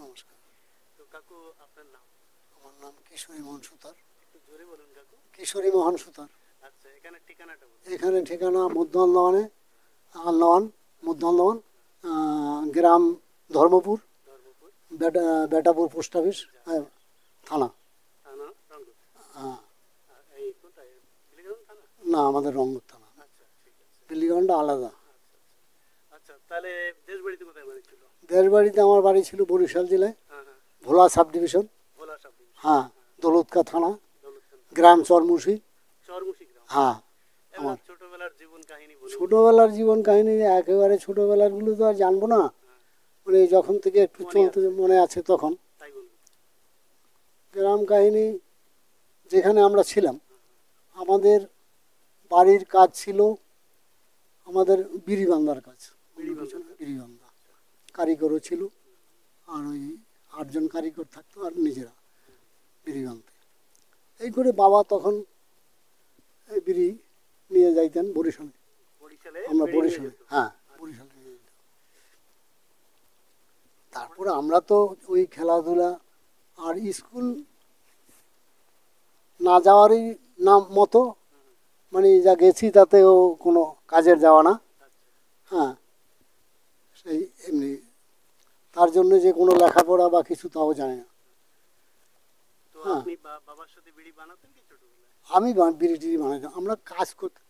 নমস্কার। তো কাকু আপনার নাম? আমার নাম কিশোরী মোহন সুতার। একটু জোরে বলুন কাকু। কিশোরী মোহন সুতার। আচ্ছা, এখানে ঠিকানাটা বলুন। এখানে ঠিকানা মধ্য আন্দামানে, আন্দামান, মধ্য আন্দামান, গ্রাম ধর্মপুর, ধর্মপুর, বেটাপুর পোস্ট অফিস, থানা। থানা রংপুর। হ্যাঁ। এই কোনটায়? বিলিগঞ্জ থানা? না, আমাদের রংপুর থানা। আচ্ছা, ঠিক আছে। বিল্লিগঞ্জটা আলাদা। আচ্ছা আচ্ছা আচ্ছা, তাহলে দেশ বাড়িতে কোথায় বাড়ি ছিল? দেশ বাড়িতে আমার বাড়ি ছিল বরিশাল জেলায়, হ্যাঁ হ্যাঁ, ভোলা সাব ডিভিশন। ভোলা সাবডিভিশন। হ্যাঁ, দৌলতকা থানা, দৌলতখান থানা, গ্রাম চরমুশি। চরমুশি গ্রাম। হ্যাঁ। এবার ছোটবেলার জীবন কাহিনী বলুন। ছোটবেলার জীবন কাহিনী একেবারে ছোটবেলার গুলো তো আর জানবো না, হ্যাঁ, মানে যখন থেকে একটু মনে চলতে আছে। মনে আছে তখন। তাই বলুন। গ্রাম কাহিনী, যেখানে আমরা ছিলাম, আমাদের বাড়ির কাজ ছিল আমাদের বিড়ি বান্ধার কাজ, অন্য বিড়ি কিছু বাঁধার না, কাজ। বিড়ি বান্ধা। কারিগরও ছিল, আর ওই 8জন কারিগর থাকতো, আর নিজেরা বিড়ি বাঁধতে। এই করে বাবা তখন এই বিড়ি নিয়ে যাইতেন বরিশালে। বরিশালে আমরা বেড়ে নিয়ে বরিশালে, যেত। হ্যাঁ, বরিশালে নিয়ে যেতাম। তারপরে আমরা তো ওই খেলাধুলা আর স্কুল না যাওয়ারই নাম মতো, মানে যা গেছি তাতেও কোনো কাজের যাওয়া না। আচ্ছা, হ্যাঁ, সেই এমনি, তার জন্য যে কোনো লেখাপড়া বা কিছু তাও জানি না। তো হ্যাঁ, আপনি বাবার সাথে বিড়ি বানাতেন কি ছোটবেলায়? আমি বিড়ি টিড়ি বানাইতাম, আমরা কাজ করতে।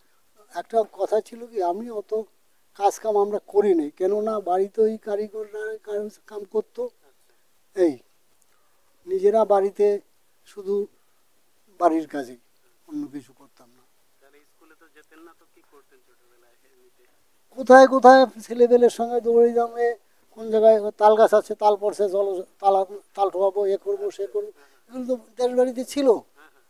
একটা কথা ছিল কি, আমি অত কাজ কাম আমরা করিনি, কেননা বাড়িতে ওই কারিগররা কাম করতো। আচ্ছা, এই নিজেরা বাড়িতে শুধু বাড়ির কাজে, অন্য কিছু করতাম না। তাহলে স্কুলে তো যেতেন না, তো কি করতেন ছোটবেলায় এমনিতে? কোথায় কোথায় ছেলেপেলের সঙ্গে দৌড়ে যাবে, কোন জায়গায় তাল গাছ আছে, তাল পড়ছে, চলো তাল, তাল ঠোয়াবো, এ করবো সে আচ্ছা, করবো। হ্যাঁ হ্যাঁ এগুলো তো দেশ বাড়িতে ছিল, হ্যাঁ হ্যাঁ।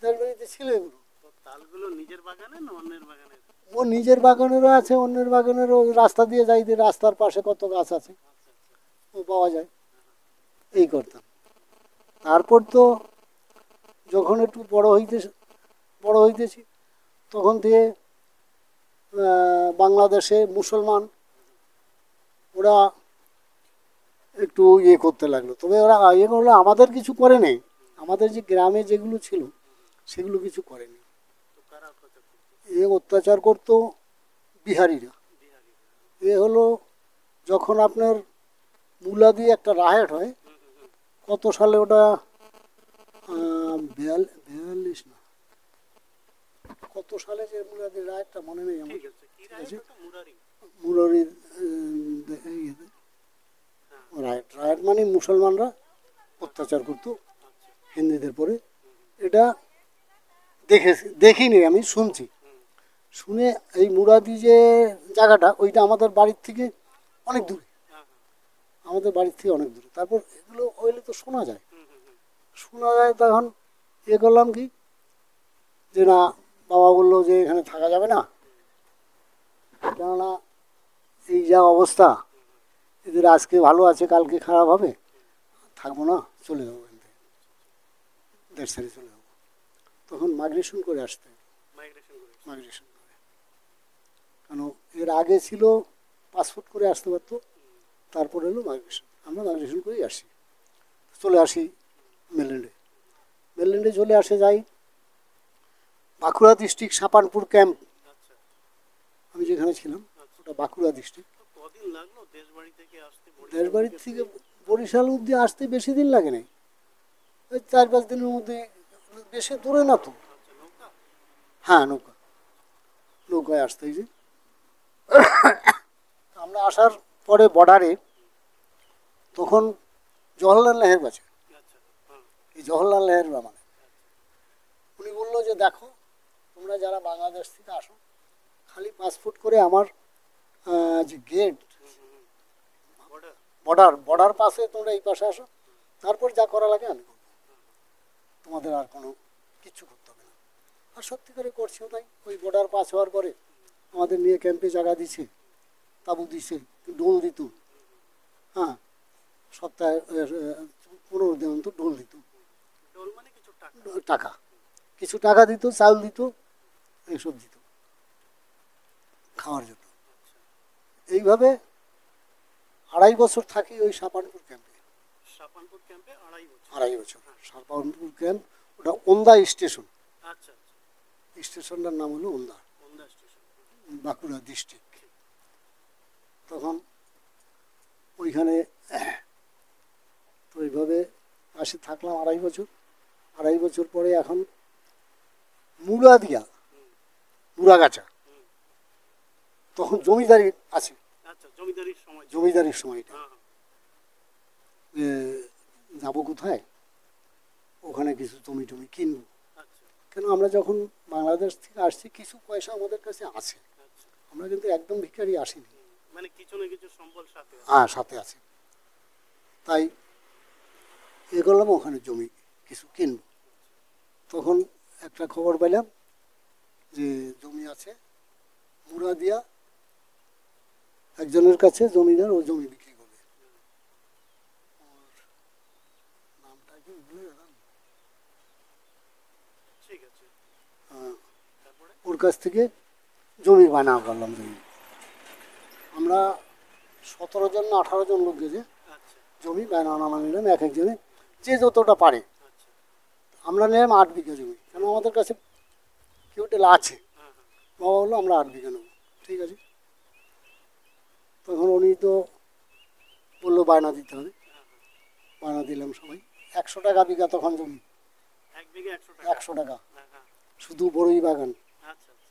দেশ বাড়িতে ছিল এগুলো। তো তালগুলো নিজের বাগানে না অন্যের বাগানে? ও নিজের বাগানেরও আছে, অন্যের বাগানেরও। রাস্তা দিয়ে যাইতে রাস্তার পাশে কত গাছ আছে, আচ্ছা আচ্ছা, ও পাওয়া যায়। হ্যাঁ হ্যাঁ। এই করতাম। তারপর তো যখন একটু বড় হইতেছি, তখন থেকে বাংলাদেশে মুসলমান ওরা একটু ইয়ে করতে লাগলো, তবে ওরা ইয়ে করলো, আমাদের কিছু করে নেই। আমাদের যে গ্রামে যেগুলো ছিল সেগুলো কিছু করেনি। তো কারা অত্যাচার করতো? এ অত্যাচার করতো বিহারিরা। বিহারিরা? এ হলো যখন আপনার মুলাদি একটা রায়ট হয়, হুম হুম হুম। কত সালে ওটা, 42 না কত সালে, যে মুলাদি রায়টটা মনে নেই আমার। ঠিক আছে, কি ঠিক রায় আছে, ওটা? মুরারি? মুরারির হ্যাঁ। রায়ট। রায়ট মানে মুসলমানরা আচ্ছা অত্যাচার করতো আচ্ছা। হিন্দুদের পরে। হুম হুম এটা দেখিনি, আমি শুনছি। হুম। শুনে এই মুরাদি যে জায়গাটা, ওইটা আমাদের বাড়ির থেকে অনেক দূরে, হ্যাঁ হ্যাঁ। আমাদের বাড়ির থেকে অনেক দূরে। তারপর এগুলো হইলে তো শোনা যায়, হুম হুম হুম। শোনা যায়। তখন ইয়ে করলাম কি, যে না, বাবা বললো যে এখানে থাকা যাবে না, কেননা এই যা অবস্থা, হুম হুম এদের আজকে ভালো আছে, কালকে খারাপ হবে, হুম। থাকবো না, চলে যাবো এখান থেকে, দেশ ছেড়ে চলে যাবো। তখন মাইগ্রেশন করে আসতে হবে, মাইগ্রেশন করে এসেছেন? মাইগ্রেশন করে। কেন, এর আগে ছিল পাসপোর্ট করে আসতে পারতো, হুম তারপরে হলো মাইগ্রেশন। আমরা মাইগ্রেশন করেই আসি, চলে আসি মেনল্যান্ডে। মেনল্যান্ডে চলে আসে যাই, বাঁকুড়া ডিস্ট্রিক্ট সাপানপুর ক্যাম্প, আচ্ছা আমি যেখানে ছিলাম, আচ্ছা। ওটা বাঁকুড়া ডিস্ট্রিক্ট। তো কদিন লাগলো দেশ বাড়ি থেকে আসতে, বরিশাল দেশবাড়ির থেকে থেকে সেই? বরিশাল অব্দি আসতে বেশি দিন লাগে নাই, ওই 4-5 দিনের মধ্যে। বেশি দূরে না তো। আচ্ছা, নৌকা? হ্যাঁ, নৌকা, নৌকায় আসতে হয়েছে। আমরা আসার পরে বর্ডারে তখন জওহরলাল নেহেরু আছে। আচ্ছা, হ্যাঁ। এই জওহরলাল নেহেরু মানে, আচ্ছা। উনি বললো যে দেখো, তোমরা যারা বাংলাদেশ থেকে আসো, খালি পাসপোর্ট করে আমার যে গেট, হুম হুম হুম। বর্ডার? বর্ডার পাশে, তোমরা এই পাশে আসো, হুম তারপর যা করা লাগে আমি করবো, হুম হুম। তোমাদের আর কোনো কিচ্ছু করতে হবে না। আর সত্যি করে করছেও তাই। ওই বর্ডার পাস হওয়ার পরে আমাদের নিয়ে ক্যাম্পে জায়গা দিছে, তাবু দিছে, ডোল দিত। হ্যাঁ, সপ্তাহে 15 দিন অন্তর ডোল দিত। ডোল মানে কিছু টাকা? টাকা, কিছু টাকা দিত, চাল দিত, এইসব দিত খাওয়ার জন্য। আচ্ছা। এইভাবে 2.5 বছর থাকি ওই সাপানপুর ক্যাম্পে। সাপানপুর ক্যাম্পে 2.5 বছর। 2.5 বছর সাপানপুর ক্যাম্প, ওটা ওন্দা স্টেশন। আচ্ছা আচ্ছা। স্টেশনটার নাম হলো ওন্দা, কোন্দা স্টেশন। বাঁকুড়া ডিস্ট্রিক্ট। তখন ওইখানে তো ওইভাবে আসে থাকলাম 2.5 বছর। 2.5 বছর পরে এখন মুরাদিয়া, মুরাগাছা, তখন জমিদারি আছে। আচ্ছা, জমিদারির সময়। জমিদারির সময়টা হ্যাঁ হ্যাঁ। যাবো কোথায়, ওখানে কিছু জমি টমি কিনবো। আচ্ছা কেন আমরা যখন বাংলাদেশ থেকে আসছি কিছু পয়সা আমাদের কাছে আছে, আচ্ছা। আমরা কিন্তু একদম ভিখারি আসিনি। মানে কিছু না কিছু সম্বল সাথে আছে। হ্যাঁ, সাথে আছে। তাই এ করলাম ওখানে জমি কিছু কিনবো। তখন একটা খবর পেলাম যে জমি আছে মুরাদিয়া, একজনের কাছে জমিদার, ও জমি বিক্রি করবে। ওর নামটা কি ভুলে গেলাম। ঠিক আছে। তারপরে ওর কাছ থেকে জমি বানা করলাম। জমি আমরা 17 জন না 18 জন লোক গেছে, আচ্ছা জমি বানানো নিলাম, এক একজনে যে যতটা পারে। আচ্ছা। আমরা নিলাম 8 বিঘা জমি, কেন আমাদের কাছে কিউটেল আছে। হ্যাঁ হ্যাঁ। বাবা বললো আমরা 8 বিঘা নেবো, ঠিক আছে। তখন উনি তো বললো বায়না দিতে হবে, হ্যাঁ হ্যাঁ। বায়না দিলাম সবাই। 100 টাকা বিঘা তখন জমি, 1 বিঘে 100 টাকা। 100 টাকা, হ্যাঁ হ্যাঁ। শুধু বড়ই বাগান। আচ্ছা আচ্ছা।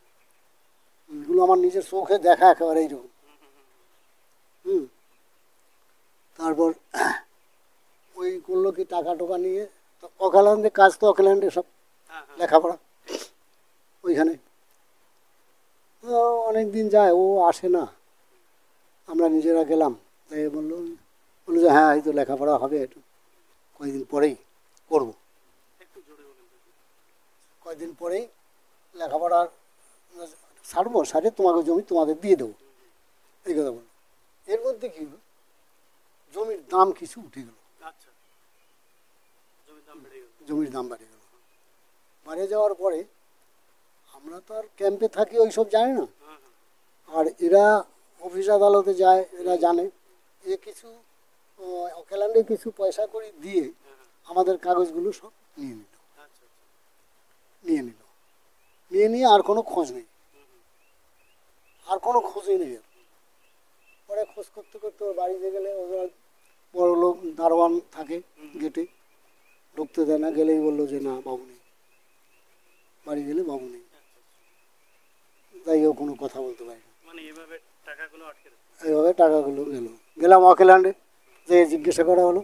এগুলো আমার নিজের চোখে দেখা একেবারে এইরকম। হুম হুম হুম। হুম। তারপর ওই করলো কি টাকা টোকা নিয়ে, তো অকল্যান্ডে কাজ, তো অকল্যান্ডে সব হ্যাঁ হ্যাঁ। লেখাপড়া ওইখানে। তো অনেক দিন যায়, ও আসে না, আমরা নিজেরা গেলাম। তাই বললো বললো যে হ্যাঁ এই তো লেখাপড়া হবে, একটু কয়েকদিন পরেই করব। একটু জোরে বলেন দেখি। কয়েকদিন পরেই লেখাপড়া ছাড়বো, সারে তোমাকে জমি তোমাদের দিয়ে দেবো, এই কথা বললো। এর মধ্যে কি হলো, জমির দাম কিছু উঠে গেল, আচ্ছা। জমির দাম বেড়ে গেল। জমির দাম বাড়ে গেল। বাড়ে যাওয়ার পরে আমরা তো আর ক্যাম্পে থাকি ওই সব জানি না, হ্যাঁ হ্যাঁ। আর এরা অফিস আদালতে যায়, এরা জানে। এ কিছু অকল্যান্ডে কিছু পয়সা করে দিয়ে হ্যাঁ হ্যাঁ। আমাদের কাগজগুলো সব নিয়ে নিল, আচ্ছা আচ্ছা। নিয়ে নিল, নিয়ে নিয়ে আর কোনো খোঁজ নেই, হুম হুম। আর কোনো খোঁজই নেই। আর পরে খোঁজ করতে করতে ওর বাড়িতে গেলে ওরা বড় লোক দারোয়ান থাকে গেটে, ঢুকতে দেয় না, গেলেই বললো যে না বাবু নেই। বাড়ি গেলে বাবু নেই, আচ্ছা আচ্ছা। তাই ও কোনো কথা বলতে পারে না। মানে এভাবে টাকাগুলো আটকে রাখে। এইভাবে টাকাগুলো গেলাম অকল্যান্ডে, যে জিজ্ঞাসা করা হলো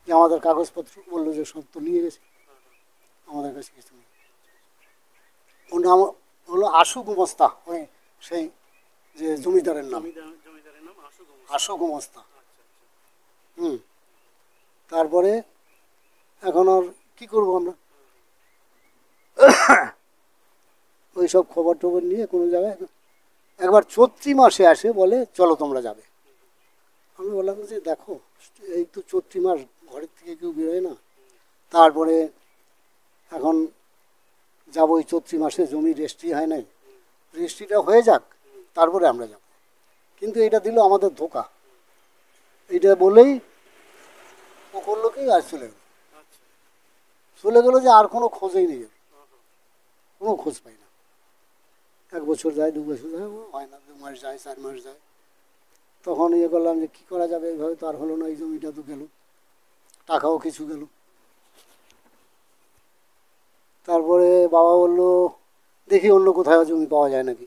যে আমাদের কাগজপত্র, বললো যে সব তো নিয়ে গেছে, হ্যাঁ হ্যাঁ। আমাদের কাছে কিছু নেই। ওর নাম হলো আশু গুমস্তা, ওই সেই যে জমিদারের নাম জমিদারের নাম আশু গোমস্তা। আশু গুমস্তা। আচ্ছা আচ্ছা। হুম। তারপরে এখন আর কি করবো আমরা, ওই সব খবর টবর নিয়ে কোনো জায়গায় একবার চৈত্রি মাসে আসে, বলে চলো তোমরা যাবে। আমি বললাম যে দেখো এই তো চৈত্রি মাস, ঘরের থেকে কেউ বেরোয় না। তারপরে এখন যাবো ওই চৈত্রি মাসে, জমি রেজিস্ট্রি হয় নাই, রেজিস্ট্রিটা হয়ে যাক তারপরে আমরা যাব। কিন্তু এটা দিল আমাদের ধোকা, এইটা বলেই ও করলো কি আর চলে গেল। আচ্ছা। চলে গেলো যে আর কোনো খোঁজই নেই, হ্যাঁ হ্যাঁ। কোনো খোঁজ পাই না। 1 বছর যায়, 2 বছর যায়, ও হয় না, 2 মাস যায়, 4 মাস যায়। তখন ইয়ে করলাম যে কী করা যাবে, এইভাবে তো আর হলো না, এই জমিটা তো গেল, টাকাও কিছু গেল। তারপরে বাবা বললো দেখি অন্য কোথাও জমি পাওয়া যায় নাকি।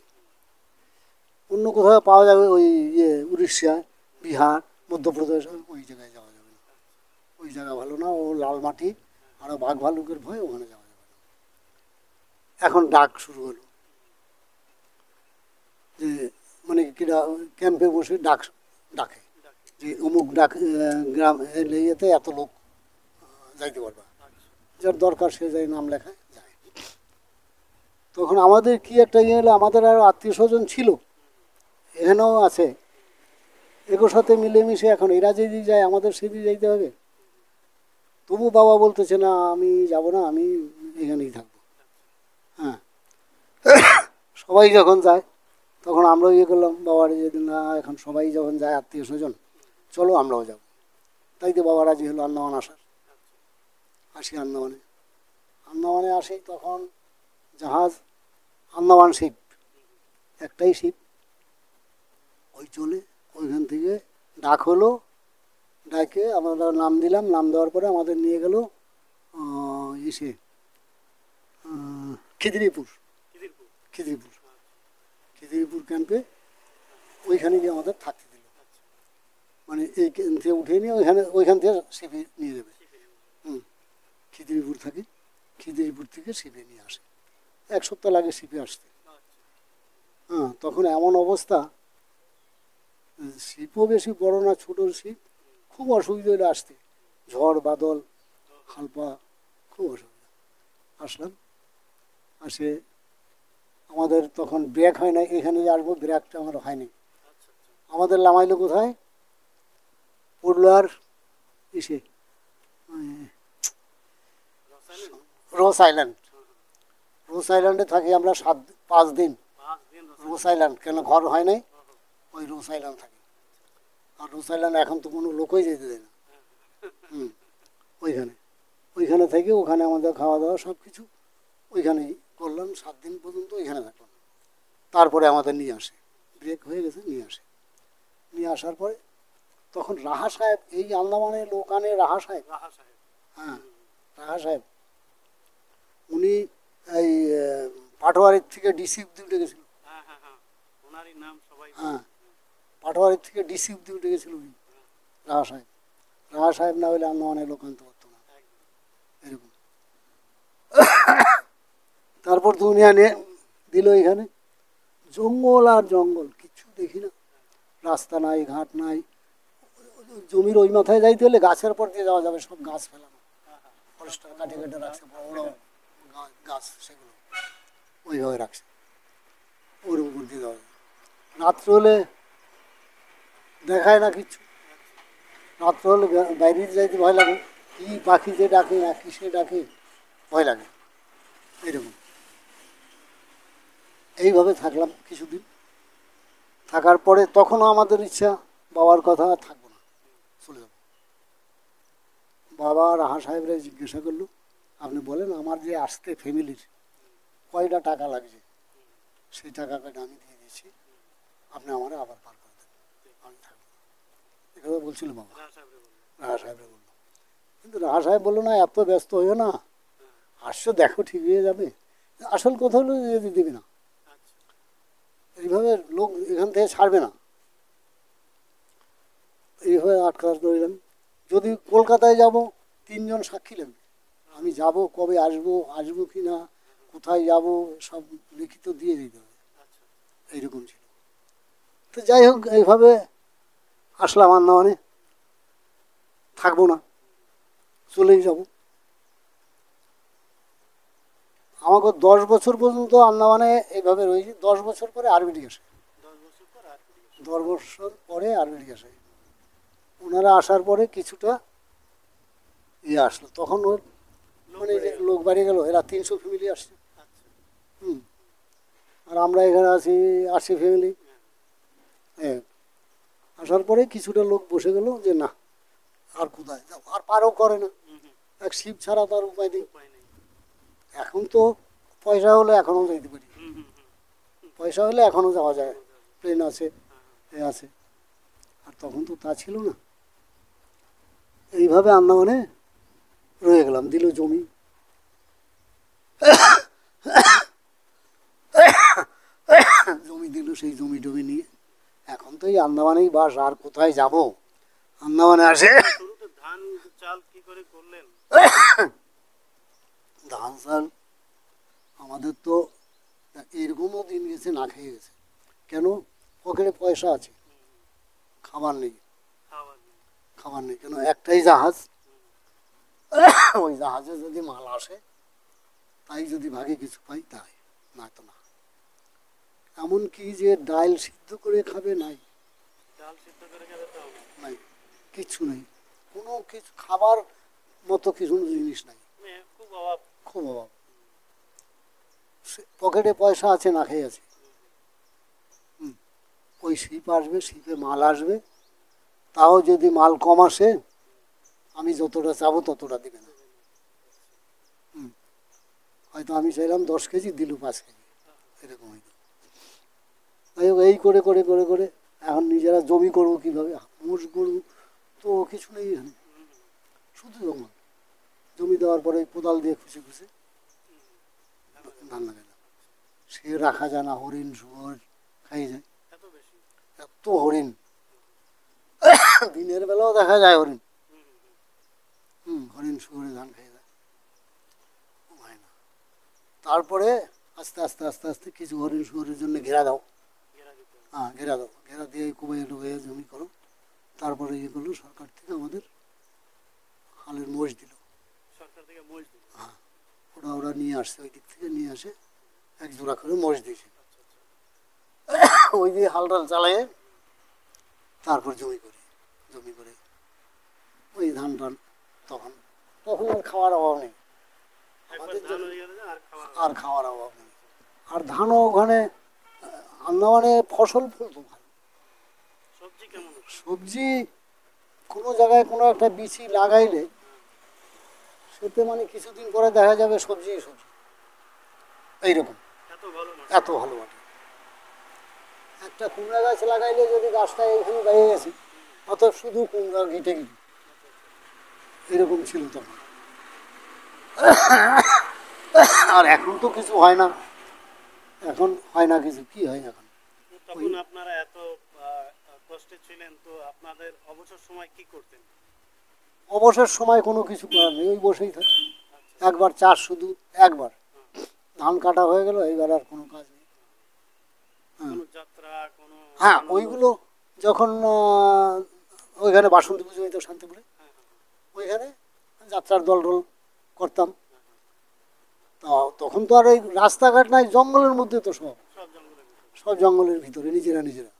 অন্য কোথাও পাওয়া যাবে ওই ইয়ে উড়িষ্যা, বিহার, মধ্যপ্রদেশ, ওই জায়গায় যাওয়া যাবে না, ওই জায়গা ভালো না, ও লাল মাটি, আর বাঘ ভালুকের ভয়, ওখানে যাওয়া যাবে না। এখন ডাক শুরু হলো যে মানে কিরা ক্যাম্পে বসে ডাকে ডাকে। যে অমুক ডাক গ্রাম ইয়েতে এত লোক যাইতে পারবা, আচ্ছা। যার দরকার সে যাই নাম লেখায় যায়। তখন আমাদের কি একটা ইয়ে হলো, আমাদের আরও আত্মীয় স্বজন ছিল, এখানেও আছে, এগুলোর সাথে মিলেমিশে এখন এরা যেদিকে যায় আমাদের সেদিকে যাইতে হবে। তবু বাবা বলতেছে না আমি যাব না, আমি এখানেই থাকবো। হ্যাঁ, সবাই যখন যায় তখন আমরাও ইয়ে করলাম বাবার, যে না এখন সবাই যখন যায় আত্মীয় স্বজন, চলো আমরাও যাব। তাই তো বাবা রাজি হলো আন্দামান আসার। আসি আন্দামানে। আন্দামানে আসি তখন জাহাজ আন্দামান শিপ, একটাই শিপ, ওই চলে। ওইখান থেকে ডাক হলো, ডাকে আমরা নাম দিলাম। নাম দেওয়ার পরে আমাদের নিয়ে গেল ইসে খিদিরপুর। খিদিরপুর। খিদিরপুর খিদিরপুর ক্যাম্পে ওইখানে গিয়ে আমাদের থাকতে দিল। মানে এইখান থেকে উঠে নিয়ে ওইখান থেকে শিপে নিয়ে যাবে। হুম, খিদিরপুর থাকে, খিদিরপুর থেকে শিপে নিয়ে আসে। 1 সপ্তাহ লাগে শিপে আসতে। হ্যাঁ, তখন এমন অবস্থা, শিপও বেশি বড় না, ছোট শিপ, খুব অসুবিধা হলো আসতে, ঝড় বাদল হালপা, খুব অসুবিধা। আসলাম, আসে আমাদের তখন ব্রেক হয় না, এখানে যে আসবো ব্রেকটা আমার হয়নি। আমাদের নামাইলো কোথায়, পড়লো আর ইসে রোস আইল্যান্ড। রোস আইল্যান্ডে থাকি আমরা 5 দিন। রোস আইল্যান্ড কেন ঘর হয় নাই, ওই রোস আইল্যান্ড থাকি। আর রোস আইল্যান্ড এখন তো কোনো লোকই যেতে দেয় না। হুম, ওইখানে থেকে ওখানে আমাদের খাওয়া দাওয়া সব কিছু ওইখানেই করলাম। 7 দিন পর্যন্ত ওইখানে থাকলাম। তারপরে আমাদের নিয়ে আসে, ব্রেক হয়ে গেছে, নিয়ে আসে। নিয়ে আসার পরে তখন রাহা সাহেব, এই আন্দামানে লোক আনে রাহা সাহেব। হ্যাঁ, রাহা সাহেব উনি এই পাটোয়ারির থেকে ডিসি অব্দি উঠে গেছিল। হ্যাঁ, পাটোয়ারির থেকে ডিসি অব্দি উঠে গেছিল উনি, রাহা সাহেব। রাহা সাহেব না হলে আন্দামানের লোক আনতে পারতো না, এরকম। তারপর তো উনি আনে দিল এখানে। জঙ্গল আর জঙ্গল, কিছু দেখি না, রাস্তা নাই, ঘাট নাই। জমির ওই মাথায় যাইতে হলে গাছের পর দিয়ে যাওয়া যাবে, সব গাছ ফেলানো, ফরেস্টার কাটে কেটে রাখছে, বড় বড় গাছ, সেগুলো ওইভাবে রাখছে, ওর উপর দিয়ে যাওয়া যাবে। রাত্র হলে দেখায় না কিচ্ছু, রাত্র হলে বাইরে যাইতে ভয় লাগে, কি পাখি যে ডাকে না কিসে ডাকে, ভয় লাগে, এরকম। এইভাবে থাকলাম কিছুদিন। থাকার পরে তখনও আমাদের ইচ্ছা, বাবার কথা আর থাকবো না, চলে যাব। বাবা রাহা সাহেবরা জিজ্ঞাসা করলো, আপনি বলেন আমার যে আসতে ফ্যামিলির কয়টা টাকা লাগছে, সেই টাকাটা আমি দিয়ে দিয়েছি, আপনি আমার আবার পার করে দেন, আমি থাকবো। এভাবে বলছিল বাবা, রাহা সাহেবরা বললো। কিন্তু রাহা সাহেব বললো, না এত ব্যস্ত হইও না, আসছো দেখো ঠিক হয়ে যাবে। আসল কথা হলো যদি দিবি না, এইভাবে লোক এখান থেকে ছাড়বে না। এইভাবে আটকা রইলাম। যদি কলকাতায় যাব 3 জন সাক্ষী লাগবে, আমি যাব, কবে আসবো কি না, কোথায় যাব, সব লিখিত দিয়ে দিতে হবে, এইরকম ছিল। তো যাই হোক, এইভাবে আসলাম আন্দামানে, থাকবো না, চলেই যাব। আমাকে 10 বছর পর্যন্ত আন্দামানে এইভাবে রয়েছি। 10 বছর পরে আরবিডি আসে, 10 বছর পরে আরবিডি আসে। ওনারা আসার পরে কিছুটা ইয়ে আসলো, তখন ওর মানে লোক বাড়ি গেল, এরা 300 ফ্যামিলি আসছে। হুম, আর আমরা এখানে আছি 80 ফ্যামিলি। হ্যাঁ, আসার পরে কিছুটা লোক বসে গেল যে না, আর কোথায় যাও, আর পারও করে না, এক শিব ছাড়া তার উপায় নেই। এখন তো পয়সা হলে এখনও যেতে পারি, পয়সা হলে এখনও যাওয়া যায়, প্লেন আছে, এ আছে। আর তখন তো তা ছিল না। এইভাবে আন্দামানে রয়ে গেলাম। দিল জমি, জমি দিল, সেই জমি টমি নিয়ে এখন তো এই আন্দামানেই বাস, আর কোথায় যাব। আন্দামানে আসে ধান চাল কি করে করলেন? ধান চাল আমাদের তো এরকমও দিন গেছে না খেয়ে গেছে। কেন? পকেটে পয়সা আছে, খাবার নেই। খাবার নেই কেন? একটাই জাহাজ, ওই জাহাজে যদি মাল আসে তাই যদি ভাগে কিছু পাই তাই, না তো না। এমনকি যে ডাল সিদ্ধ করে খাবে নাই, নাই, কিচ্ছু নেই, কোনো কিছু খাবার মতো কিছু জিনিস নাই, খুব অভাব, খুব অভাব। পকেটে পয়সা আছে, না খেয়ে আছে। ওই শিপ আসবে, শিপে মাল আসবে, তাও যদি মাল কম আসে আমি যতটা চাবো ততটা দেবে না। হয়তো আমি চাইলাম 10 কেজি, দিল 5 কেজি, এরকম হয়তো। যাই হোক, এই করে করে করে করে এখন নিজেরা জমি করবো কীভাবে, মোষ গরু তো কিছু নেই এখানে, শুধু জঙ্গল। জমি দেওয়ার পরে কোদাল দিয়ে খুশি খুশি ধান লাগাইলাম। সে রাখা যায় না, হরিণ শুয়োর খাইয়ে যায়, এত বেশি? এত হরিণ। দিনের বেলাও দেখা যায় হরিণ। হরিণ শুয়োরে ধান খাইয়ে যায়, হয় না। তারপরে আস্তে আস্তে আস্তে আস্তে কিছু হরিণ শুয়োরের জন্য ঘেরা দাও, ঘেরা দিতে হবে। হ্যাঁ ঘেরা দাও, ঘেরা দিয়ে কুবাইয়া টুবাইয়া জমি করো। তারপরে ইয়ে করলো, সরকার থেকে আমাদের হালের মোষ দিল। সরকার থেকে মোষ দিল? হ্যাঁ, ওরা নিয়ে আসছে, ওই দিক থেকে নিয়ে আসে, এক জোড়া করে মোষ দিয়েছে। আচ্ছা আচ্ছা। ওই দিয়ে হাল টাল চালায়ে তারপর জমি করে, জমি করে ওই ধান টান। তখন তখন আর খাওয়ার অভাব নেই একবার আমাদের, ধান হয়ে গেলে আর খাওয়া আর খাওয়ার অভাব নেই। আর ধানও ওখানে আন্দামানে ফসল ফলতো ভালো। সবজি কেমন হতো? সবজি কোনো জায়গায় কোনো একটা বিচি লাগাইলে সেতে মানে কিছুদিন পরে দেখা যাবে সবজি সবজি এইরকম, এত ভালো মাটি? এত ভালো মাটি। একটা কুমড়া গাছ লাগাইলে যদি গাছটা এইখানে দাঁড়িয়ে গেছে, অত শুধু কুমড়া গিটে গিটে এরকম ছিল তখন। আর এখন তো কিছু হয় না, এখন হয় না কিছু, কি হয় এখন? তো তখন আপনারা এত কষ্টে ছিলেন, তো আপনাদের অবসর সময় কি করতেন? অবসর সময় কোনো কিছু করার নেই, ওই বসেই থাকি। আচ্ছা। একবার চাষ, শুধু একবার ধান কাটা হয়ে গেল, এইবার আর কোনো কাজ নেই। কোনো যাত্রা, কোনো হ্যাঁ, আনন্দ? ওইগুলো যখন ওইখানে বাসন্তী পুজো হইতো শান্তিপুরে, হ্যাঁ, হ্যাঁ, ওইখানে যাত্রার দল টল করতাম। তা তখন তো আর ওই রাস্তাঘাট নাই, জঙ্গলের মধ্যে তো সব, সব জঙ্গলের ভিতরে? সব জঙ্গলের ভিতরে নিজেরা নিজেরা।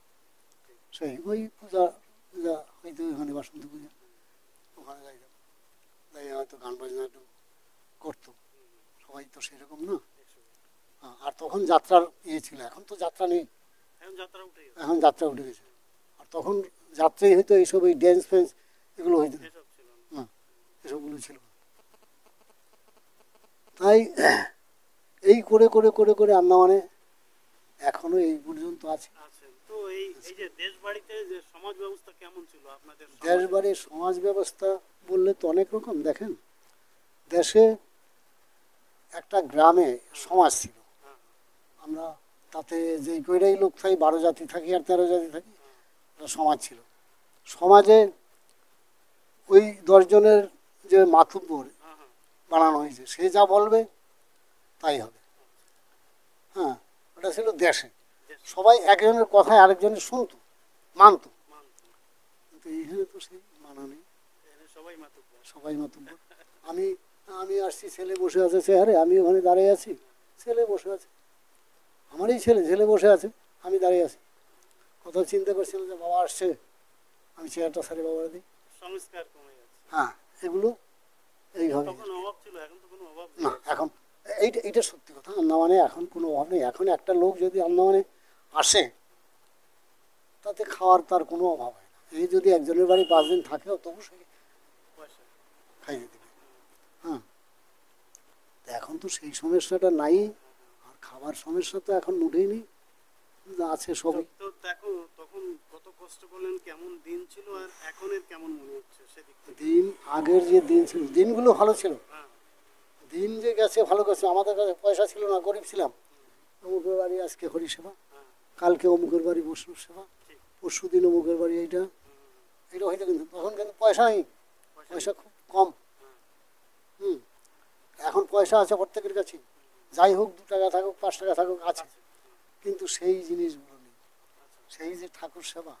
সেই ওই পূজা পূজা হইতো এখানে, বাসন্তী পূজা, ওখানে যাইতাম, যাই হয়তো গান বাজনা একটু করতো। সবাই তো সেরকম না। আর তখন যাত্রার ইয়ে ছিল, এখন তো যাত্রা নেই, এখন যাত্রা উঠে গেছে? এখন যাত্রা উঠে গেছে। আর তখন যাত্রাই হইতো, এইসব এই ড্যান্স ফ্যান্স এগুলো হইতো না, এসব ছিল না? না, এসবগুলো ছিল না। তাই এই করে করে করে করে আন্দামানে এখনো এই পর্যন্ত আছে। আছেন তো? এই এই যে দেশ বাড়িতে যে সমাজ ব্যবস্থা কেমন ছিল আপনাদের দেশ সমাজে? বাড়ির সমাজ ব্যবস্থা বললে তো অনেক রকম। দেখেন, দেশে একটা গ্রামে সমাজ ছিল, হ্যাঁ, আমরা তাতে যে কয়টাই লোক থাকি, 12 জাতি থাকি আর 13 জাতি থাকি, একটা সমাজ ছিল। সমাজে ওই 10 জনের যে মাতুব্বর হ্যাঁ, হ্যাঁ। বানানো হয়েছে, সে যা বলবে তাই হবে। হ্যাঁ, ওটা ছিল দেশে। দেশ সবাই একজনের কথায় আরেকজনের শুনতো, মানতো। মানত? কিন্তু এইখানে তো সেই মানা নেই, এখানে সবাই মাতুব্বর। সবাই মাতুব্বর। আমি আমি আসছি, ছেলে বসে আছে চেয়ারে, আমি ওখানে দাঁড়িয়ে আছি, ছেলে বসে আছে, আমারই ছেলে, ছেলে বসে আছে, আমি দাঁড়িয়ে আছি। কথা চিন্তা করছিলাম যে বাবা আসছে, আমি চেয়ারটা সারি বাবার দিই। সংস্কার কমে গেছে। হ্যাঁ, এগুলো এইভাবে। তখন অভাব ছিল, এখন তো কোনো অভাব না, নেই। এখন এইটা সত্যি কথা, আন্দামানে এখন কোনো অভাব নেই। এখন একটা লোক যদি আন্দামানে আসে, তাতে খাওয়ার তার কোনো অভাব হয় না। এই যদি একজনের বাড়ি 5 দিন থাকেও, তবু সে পয়সা। খাইয়ে দেবে। হ্যাঁ, তো এখন তো সেই সমস্যাটা নাই। আর খাবার সমস্যা তো এখন মোটেই নেই, যা আছে সবই। তো দেখো তখন কত কষ্ট করলেন, কেমন দিন ছিল, আর এখনের কেমন মনে হচ্ছে সেদিক থেকে? দিন, আগের যে দিন ছিল, দিনগুলো ভালো ছিল। হ্যাঁ, দিন যে গেছে ভালো গেছে, আমাদের কাছে পয়সা ছিল না, গরিব ছিলাম। অমুকের বাড়ি আজকে হরিসেবা, হ্যাঁ, কালকে অমুকের বাড়ি বৈষ্ণব সেবা, ঠিক। পরশু দিন অমুকের বাড়ি এইটা, এটা হয়তো। কিন্তু তখন কিন্তু পয়সা নেই, পয়সা পয়সা খুব কম। হ্যাঁ, হুম, এখন পয়সা আছে প্রত্যেকের কাছে, যাই হোক 2 টাকা থাকুক 5 টাকা থাকুক আছে, আছে। কিন্তু সেই জিনিসগুলো নেই। আচ্ছা, সেই যে ঠাকুর সেবা,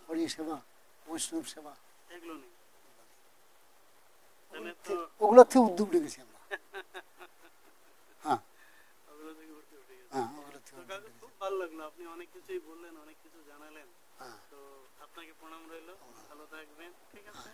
হরি সেবা, বৈষ্ণব সেবা, এগুলো নেই। তাহলে তো ওগুলোর থেকে উদ্যোগ রেখেছি আমরা। হ্যাঁ, ওগুলো থেকে উঠে উঠে গেছে। হ্যাঁ, ওগুলোর থেকে তো উদ্যোগ কাকু রেখেছি। খুব ভালো লাগলো, আপনি অনেক কিছুই বললেন, অনেক কিছু জানালেন। হ্যাঁ, তো আপনাকে প্রণাম রইলো, ভালো থাকবেন, ঠিক আছে?